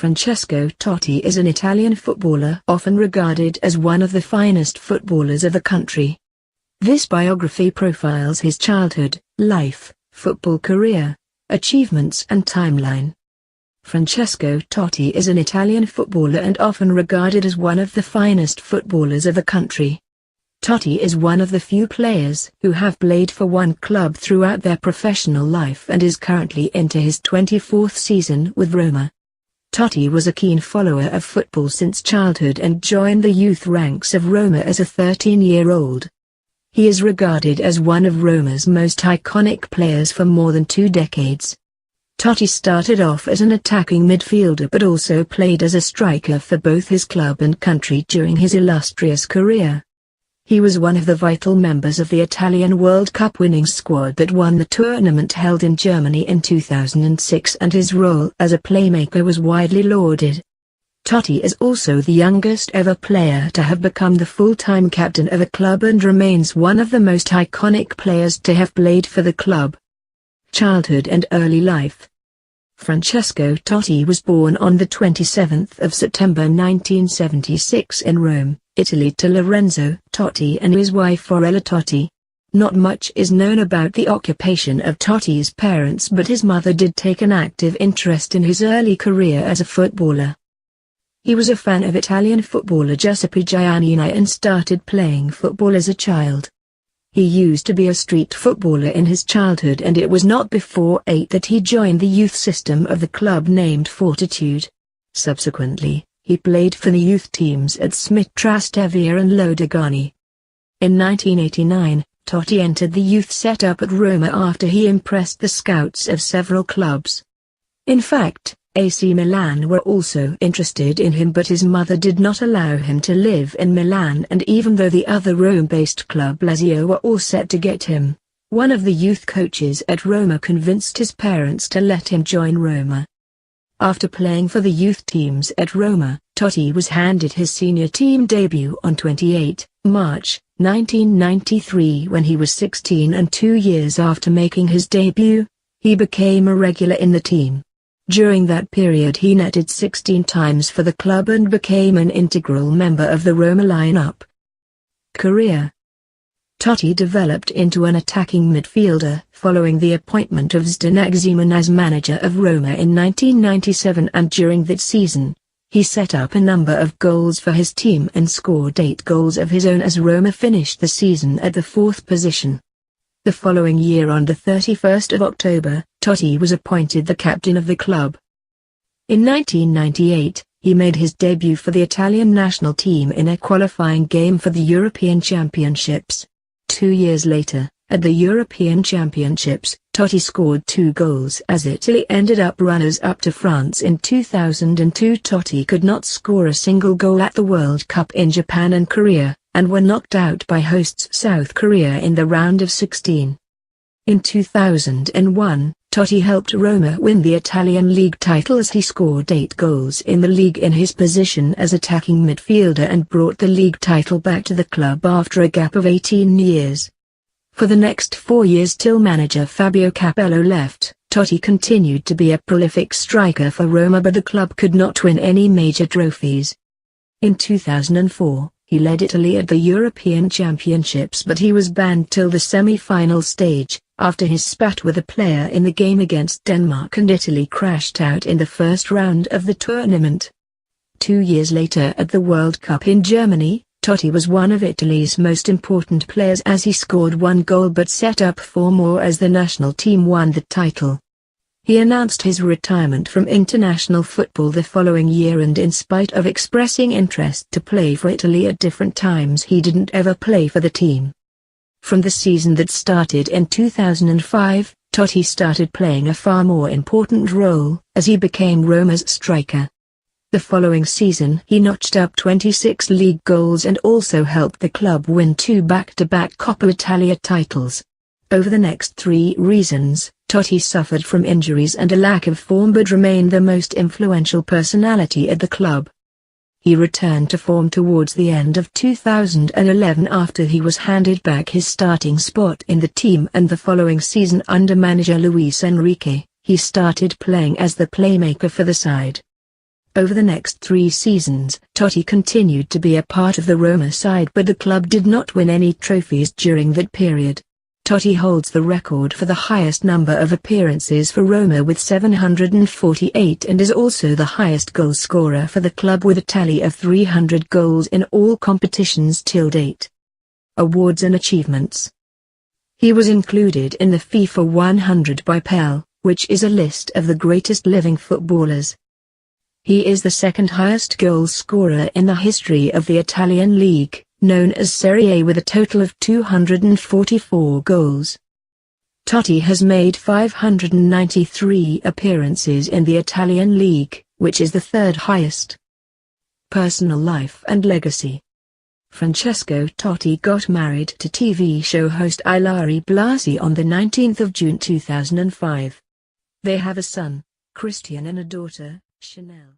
Francesco Totti is an Italian footballer often regarded as one of the finest footballers of the country. This biography profiles his childhood, life, football career, achievements and timeline. Francesco Totti is an Italian footballer and often regarded as one of the finest footballers of the country. Totti is one of the few players who have played for one club throughout their professional life and is currently into his 24th season with Roma. Totti was a keen follower of football since childhood and joined the youth ranks of Roma as a 13-year-old. He is regarded as one of Roma's most iconic players for more than 2 decades. Totti started off as an attacking midfielder but also played as a striker for both his club and country during his illustrious career. He was one of the vital members of the Italian World Cup winning squad that won the tournament held in Germany in 2006, and his role as a playmaker was widely lauded. Totti is also the youngest ever player to have become the full-time captain of a club and remains one of the most iconic players to have played for the club. Childhood and early life. Francesco Totti was born on the 27th of September 1976 in Rome, Italy, to Lorenzo Totti and his wife Orella Totti. Not much is known about the occupation of Totti's parents, but his mother did take an active interest in his early career as a footballer. He was a fan of Italian footballer Giuseppe Giannini and started playing football as a child. He used to be a street footballer in his childhood, and it was not before 8 that he joined the youth system of the club named Fortitude. Subsequently, he played for the youth teams at Smith Trastevere and Lodogani. In 1989, Totti entered the youth setup at Roma after he impressed the scouts of several clubs. In fact, AC Milan were also interested in him, but his mother did not allow him to live in Milan, and even though the other Rome-based club Lazio were all set to get him, one of the youth coaches at Roma convinced his parents to let him join Roma. After playing for the youth teams at Roma, Totti was handed his senior team debut on 28 March 1993 when he was 16, and 2 years after making his debut, he became a regular in the team. During that period he netted 16 times for the club and became an integral member of the Roma lineup. Career. Totti developed into an attacking midfielder following the appointment of Zdenek Zeman as manager of Roma in 1997, and during that season, he set up a number of goals for his team and scored 8 goals of his own as Roma finished the season at the 4th position. The following year, on the 31st of October, Totti was appointed the captain of the club. In 1998, he made his debut for the Italian national team in a qualifying game for the European Championships. 2 years later, at the European Championships, Totti scored 2 goals as Italy ended up runners-up to France in 2002. Totti could not score a single goal at the World Cup in Japan and Korea, and were knocked out by hosts South Korea in the round of 16. In 2001, Totti helped Roma win the Italian league title as he scored 8 goals in the league in his position as attacking midfielder and brought the league title back to the club after a gap of 18 years. For the next 4 years till manager Fabio Capello left, Totti continued to be a prolific striker for Roma, but the club could not win any major trophies. In 2004, he led Italy at the European Championships, but he was banned till the semi-final stage, after he spat with a player in the game against Denmark and Italy crashed out in the first round of the tournament. 2 years later at the World Cup in Germany, Totti was one of Italy's most important players as he scored 1 goal but set up 4 more as the national team won the title. He announced his retirement from international football the following year, and in spite of expressing interest to play for Italy at different times, he didn't ever play for the team. From the season that started in 2005, Totti started playing a far more important role, as he became Roma's striker. The following season he notched up 26 league goals and also helped the club win 2 back-to-back Coppa Italia titles. Over the next 3 seasons, Totti suffered from injuries and a lack of form but remained the most influential personality at the club. He returned to form towards the end of 2011 after he was handed back his starting spot in the team, and the following season under manager Luis Enrique, he started playing as the playmaker for the side. Over the next 3 seasons, Totti continued to be a part of the Roma side, but the club did not win any trophies during that period. Totti holds the record for the highest number of appearances for Roma with 748 and is also the highest goal scorer for the club with a tally of 300 goals in all competitions till date. Awards and achievements. He was included in the FIFA 100 by Pell, which is a list of the greatest living footballers. He is the second highest goal scorer in the history of the Italian league, known as Serie A, with a total of 244 goals. Totti has made 593 appearances in the Italian league, which is the third highest. Personal life and legacy. Francesco Totti got married to TV show host Ilari Blasi on the 19th of June 2005. They have a son, Christian, and a daughter, Chanel.